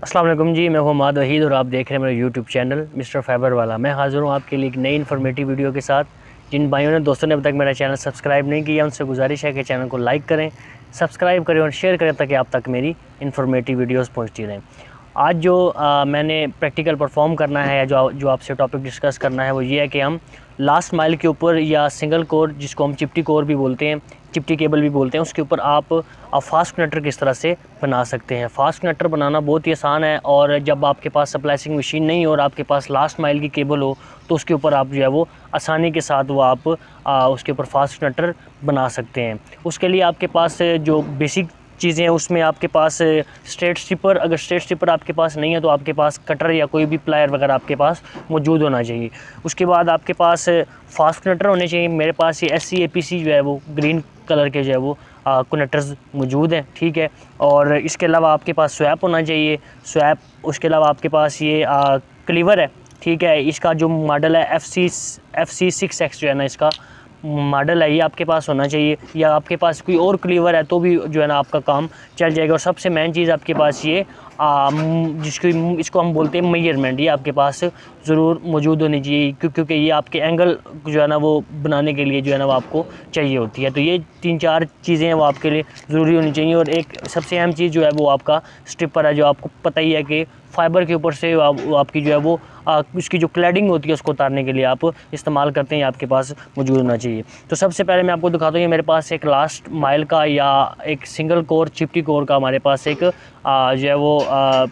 अस्सलाम वालेकुम जी, मैं मोहम्मद वहीद और आप देख रहे हैं मेरा यूट्यूब चैनल मिस्टर फाइबर वाला। मैं हाज़िर हूँ आपके लिए एक नई इन्फॉर्मेटिव वीडियो के साथ। जिन भाइयों ने दोस्तों ने अब तक मेरा चैनल सब्सक्राइब नहीं किया उनसे गुजारिश है कि चैनल को लाइक करें, सब्सक्राइब करें और शेयर करें ताकि आप तक मेरी इन्फॉर्मेटिव वीडियोस पहुँचती रहें। आज जो मैंने प्रैक्टिकल परफॉर्म करना है या जो आपसे टॉपिक डिस्कस करना है वो ये है कि हम लास्ट माइल के ऊपर या सिंगल कोर जिसको हम चिप्टी कोर भी बोलते हैं, चिप्टी केबल भी बोलते हैं, उसके ऊपर आप फास्ट कनेक्टर किस तरह से बना सकते हैं। फास्ट कनेक्टर बनाना बहुत ही आसान है और जब आपके पास सप्लाइसिंग मशीन नहीं हो और आपके पास लास्ट माइल की केबल हो तो उसके ऊपर आप जो है वो आसानी के साथ वो आप उसके ऊपर फास्ट कनेक्टर बना सकते हैं। उसके लिए आपके पास जो बेसिक चीज़ें हैं उसमें आपके पास स्ट्रेट स्ट्रिपर, अगर स्ट्रेट स्ट्रिपर आपके पास नहीं है तो आपके पास कटर या कोई भी प्लायर वगैरह आपके पास मौजूद होना चाहिए। उसके बाद आपके पास फास्ट कनेक्टर होने चाहिए। मेरे पास ये SC APC जो है वो ग्रीन कलर के जो है वो कनेक्टर्स मौजूद हैं, ठीक है। और इसके अलावा आपके पास स्वैप होना चाहिए, स्वैप। उसके अलावा आपके पास ये क्लीवर है, ठीक है। इसका जो मॉडल है FC 6X जो है ना, इसका मॉडल है, ये आपके पास होना चाहिए। या आपके पास कोई और क्लीवर है तो भी जो है ना आपका काम चल जाएगा। और सबसे मेन चीज़ आपके पास ये इसको हम बोलते हैं मेजरमेंट, ये आपके पास ज़रूर मौजूद होनी चाहिए क्योंकि ये आपके एंगल जो है ना वो बनाने के लिए जो है ना वो आपको चाहिए होती है। तो ये 3-4 चीज़ें हैं वो आपके लिए ज़रूरी होनी चाहिए। और एक सबसे अहम चीज़ जो है वो आपका स्ट्रिपर है, जो आपको पता ही है कि फाइबर के ऊपर से आपकी जो है वो उसकी जो क्लैडिंग होती है उसको उतारने के लिए आप इस्तेमाल करते हैं, आपके पास मौजूद होना चाहिए। तो सबसे पहले मैं आपको दिखाता हूँ, ये मेरे पास एक लास्ट माइल का या एक सिंगल कोर चिप्टी कोर का हमारे पास एक जो है वो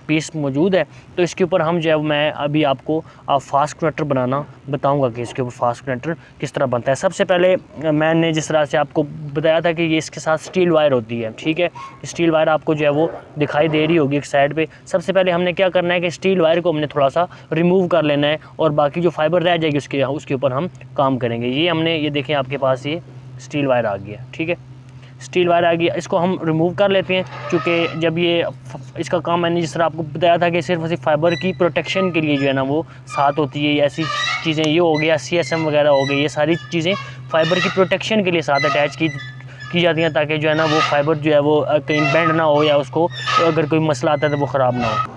पीस मौजूद है। तो इसके ऊपर हम जो है मैं अभी आपको फास्ट कनेक्टर बनाना बताऊंगा कि इसके ऊपर फास्ट कनेक्टर किस तरह बनता है। सबसे पहले मैंने जिस तरह से आपको बताया था कि ये इसके साथ स्टील वायर होती है, ठीक है। स्टील वायर आपको जो है वो दिखाई दे रही होगी एक साइड पे। सबसे पहले हमने क्या करना है कि स्टील वायर को हमने थोड़ा सा रिमूव कर लेना है और बाकी जो फाइबर रह जाएगी उसके ऊपर हम काम करेंगे। ये देखें आपके पास ये स्टील वायर आ गया, ठीक है। स्टील वायर आ गया, इसको हम रिमूव कर लेते हैं क्योंकि जब ये इसका काम मैंने जिस तरह आपको बताया था कि सिर्फ और सिर्फ फाइबर की प्रोटेक्शन के लिए जो है ना वो साथ होती है। ऐसी चीज़ें ये हो गया, CSM वगैरह हो गई, ये सारी चीज़ें फाइबर की प्रोटेक्शन के लिए साथ अटैच की जाती हैं ताकि जो है ना वो फाइबर जो है वो कहीं बेंड ना हो या उसको अगर कोई मसला आता है तो वो ख़राब ना हो।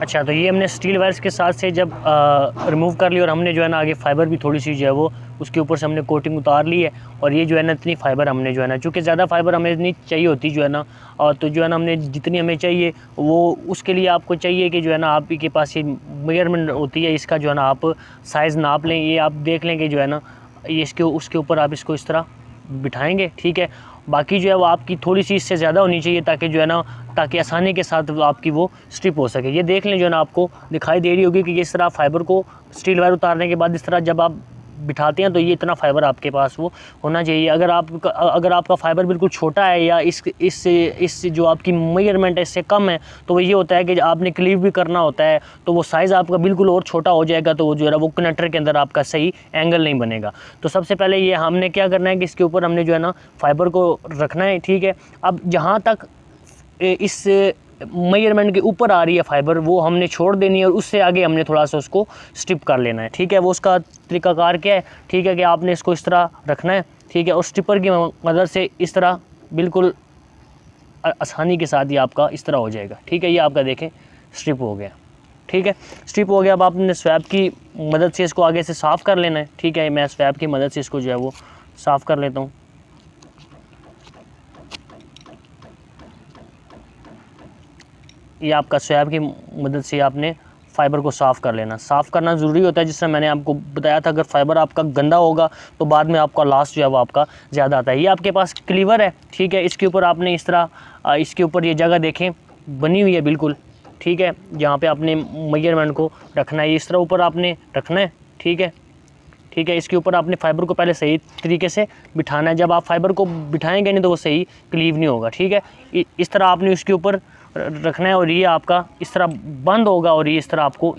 अच्छा, तो ये हमने स्टील वायर्स के साथ से जब रिमूव कर लिया और हमने जो है ना आगे फाइबर भी थोड़ी सी जो है वो उसके ऊपर से हमने कोटिंग उतार ली है। और ये जो है ना इतनी फाइबर हमने जो है ना, चूँकि ज़्यादा फाइबर हमें इतनी चाहिए होती जो है ना, और तो जो है ना हमने जितनी हमें चाहिए वो उसके लिए आपको चाहिए कि जो है ना आप के पास ये मेजरमेंट होती है, इसका जो है ना आप साइज़ नाप लें। ये आप देख लें कि जो है ना ये उसके ऊपर आप इसको इस तरह बिठाएंगे, ठीक है। बाकी जो है वो आपकी थोड़ी सी इससे ज़्यादा होनी चाहिए ताकि जो है ना ताकि आसानी के साथ आपकी वो स्ट्रिप हो सके। ये देख लें, जो है ना आपको दिखाई दे रही होगी कि इस तरह फाइबर को स्टील वायर उतारने के बाद इस तरह जब आप बिठाते हैं तो ये इतना फाइबर आपके पास वो होना चाहिए। अगर आपका फाइबर बिल्कुल छोटा है या इस जो आपकी मेजरमेंट है इससे कम है तो वो ये होता है कि आपने क्लीव भी करना होता है तो वो साइज़ आपका बिल्कुल और छोटा हो जाएगा, तो वो जो है वो कनेक्टर के अंदर आपका सही एंगल नहीं बनेगा। तो सबसे पहले ये हमने क्या करना है कि इसके ऊपर हमने जो है ना फाइबर को रखना है, ठीक है। अब जहाँ तक इस मेजरमेंट के ऊपर आ रही है फाइबर वो हमने छोड़ देनी है और उससे आगे हमने थोड़ा सा उसको स्टिप कर लेना है, ठीक है। वो उसका तरीकाकार क्या है, ठीक है, कि आपने इसको इस तरह रखना है, ठीक है। और स्टिपर की मदद से इस तरह बिल्कुल आसानी के साथ ये आपका इस तरह हो जाएगा, ठीक है। ये आपका देखें स्ट्रिप हो गया, ठीक है। स्ट्रिप हो गया। अब आपने स्वैप की मदद से इसको आगे से साफ़ कर लेना है, ठीक है। मैं स्वैप की मदद से इसको जो है वो साफ़ कर लेता हूँ। ये आपका स्वैप की मदद से आपने फाइबर को साफ़ कर लेना। साफ़ करना ज़रूरी होता है, जिससे मैंने आपको बताया था अगर फाइबर आपका गंदा होगा तो बाद में आपका लॉस जो है वो आपका ज़्यादा आता है। ये आपके पास क्लीवर है, ठीक है। इसके ऊपर आपने इस तरह इसके ऊपर ये जगह देखें बनी हुई है बिल्कुल, ठीक है, जहाँ पे आपने मेजरमेंट को रखना है। इस तरह ऊपर आपने रखना है, ठीक है, ठीक है। इसके ऊपर आपने फाइबर को पहले सही तरीके से बिठाना है। जब आप फाइबर को बिठाएंगे नहीं तो वो सही क्लीव नहीं होगा, ठीक है। इस तरह आपने उसके ऊपर रखना है और ये आपका इस तरह बंद होगा और ये इस तरह आपको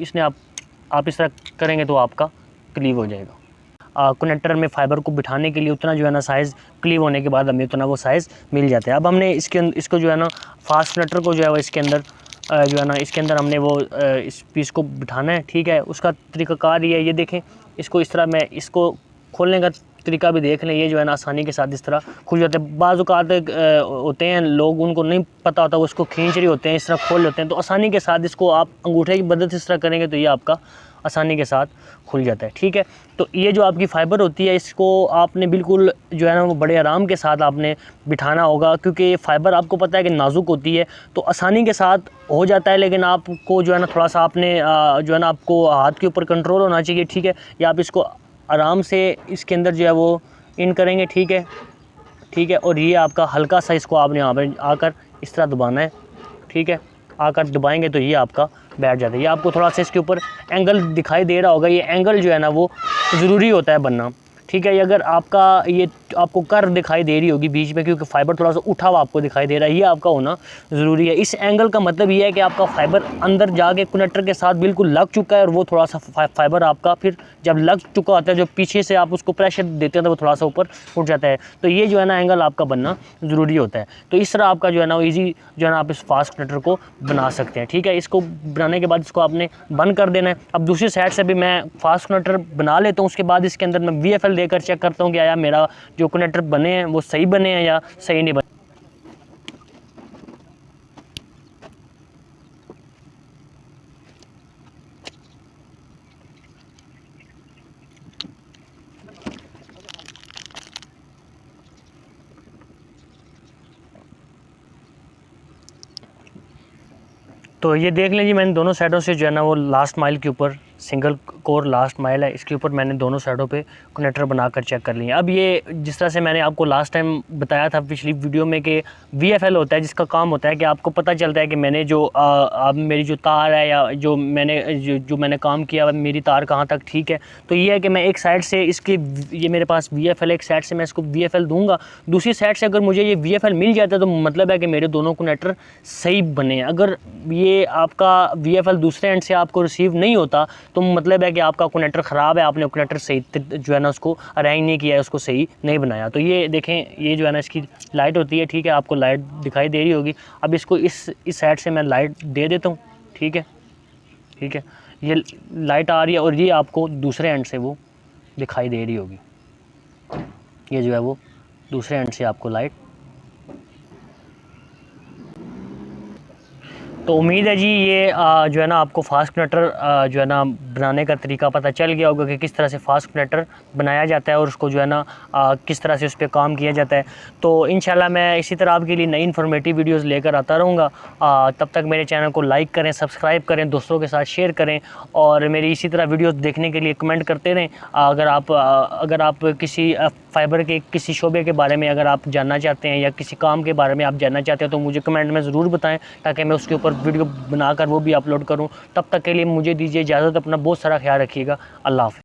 आप इस तरह करेंगे तो आपका क्लीव हो जाएगा। कनेक्टर में फाइबर को बिठाने के लिए उतना जो है ना साइज़ क्लीव होने के बाद हमें उतना वो साइज़ मिल जाता है। अब हमने इसको जो है ना फास्ट कनेक्टर को जो है वो इसके अंदर जो है ना इसके अंदर हमने वो इस पीस को बिठाना है, ठीक है। उसका तरीकाकार ये है, ये देखें, इसको इस तरह मैं इसको खोलने का तरीका भी देख लें। ये जो है ना आसानी के साथ इस तरह खुल जाते हैं। बाज़ औक़ात होते हैं लोग, उनको नहीं पता होता, वो उसको खींच रहे होते हैं, इस तरह खोल लेते हैं। तो आसानी के साथ इसको आप अंगूठे की मदद से इस तरह करेंगे तो ये आपका आसानी के साथ खुल जाता है। ठीक है, तो ये जो आपकी फ़ाइबर होती है इसको आपने बिल्कुल जो है ना वो बड़े आराम के साथ आपने बिठाना होगा, क्योंकि ये फ़ाइबर आपको पता है कि नाजुक होती है, तो आसानी के साथ हो जाता है। लेकिन आपको जो है ना थोड़ा सा आपने जो है ना आपको हाथ के ऊपर कंट्रोल होना चाहिए। ठीक है, या आप इसको आराम से इसके अंदर जो है वो इन करेंगे। ठीक है, ठीक है, और ये आपका हल्का सा इसको आपने यहाँ पर आकर इस तरह दबाना है। ठीक है, आकर दबाएंगे तो ये आपका बैठ जाता है। ये आपको थोड़ा सा इसके ऊपर एंगल दिखाई दे रहा होगा, ये एंगल जो है ना वो ज़रूरी होता है बनना। ठीक है, अगर आपका ये आपको कर दिखाई दे रही होगी बीच में, क्योंकि फ़ाइबर थोड़ा सा उठा हुआ आपको दिखाई दे रहा है, ये आपका होना ज़रूरी है। इस एंगल का मतलब ये है कि आपका फ़ाइबर अंदर जाके कनेक्टर के साथ बिल्कुल लग चुका है, और वो थोड़ा सा फ़ाइबर आपका फिर जब लग चुका होता है, जो पीछे से आप उसको प्रेशर देते हैं तो वो थोड़ा सा ऊपर उठ जाता है। तो ये जो है ना एंगल आपका बनना ज़रूरी होता है। तो इस तरह आपका जो है ना वो ईज़ी जो है ना आप इस फास्ट कनेक्टर को बना सकते हैं। ठीक है, इसको बनाने के बाद इसको आपने बंद कर देना है। अब दूसरी साइड से भी मैं फास्ट कनेक्टर बना लेता हूँ, उसके बाद इसके अंदर मैं VFL देकर चेक करता हूँ कि आया मेरा जो कनेक्टर बने हैं वो सही बने हैं या सही नहीं बने। तो ये देख लीजिए मैंने दोनों साइडों से जो है ना वो लास्ट माइल के ऊपर सिंगल कोर लास्ट माइल है, इसके ऊपर मैंने दोनों साइडों पे कनेक्टर बनाकर चेक कर लिए। अब ये जिस तरह से मैंने आपको लास्ट टाइम बताया था पिछली वीडियो में कि VFL होता है, जिसका काम होता है कि आपको पता चलता है कि मैंने जो अब मेरी जो तार है या जो मैंने काम किया मेरी तार कहाँ तक ठीक है। तो ये है कि मैं एक साइड से इसकी ये मेरे पास VFL, एक साइड से मैं इसको VFL दूँगा, दूसरी साइड से अगर मुझे ये VFL मिल जाता है तो मतलब है कि मेरे दोनों कनेक्टर सही बने हैं। अगर ये आपका VFL दूसरे एंड से आपको रिसीव नहीं होता तो मतलब है कि आपका कनेक्टर ख़राब है, आपने कनेक्टर सही जो है ना उसको अरेंज नहीं किया है, उसको सही नहीं बनाया। तो ये देखें, ये जो है ना इसकी लाइट होती है। ठीक है, आपको लाइट दिखाई दे रही होगी। अब इसको इस साइड से मैं लाइट दे देता हूँ। ठीक है, ठीक है, ये लाइट आ रही है और ये आपको दूसरे एंड से वो दिखाई दे रही होगी। ये जो है वो दूसरे एंड से आपको लाइट। तो उम्मीद है जी ये जो है ना आपको फास्ट कनेक्टर जो है ना बनाने का तरीका पता चल गया होगा कि किस तरह से फास्ट कनेक्टर बनाया जाता है और उसको जो है ना किस तरह से उस पर काम किया जाता है। तो इंशाल्लाह मैं इसी तरह आपके लिए नई इन्फॉर्मेटिव वीडियोस लेकर आता रहूँगा। तब तक मेरे चैनल को लाइक करें, सब्सक्राइब करें, दोस्तों के साथ शेयर करें और मेरी इसी तरह वीडियोस देखने के लिए कमेंट करते रहें। अगर आप किसी फ़ाइबर के किसी शोबे के बारे में अगर आप जानना चाहते हैं या किसी काम के बारे में आप जानना चाहते हैं तो मुझे कमेंट में ज़रूर बताएं, ताकि मैं उसके ऊपर वीडियो बनाकर वो भी अपलोड करूं। तब तक के लिए मुझे दीजिए इजाज़त, अपना बहुत सारा ख्याल रखिएगा। अल्लाह हाफ़िज़।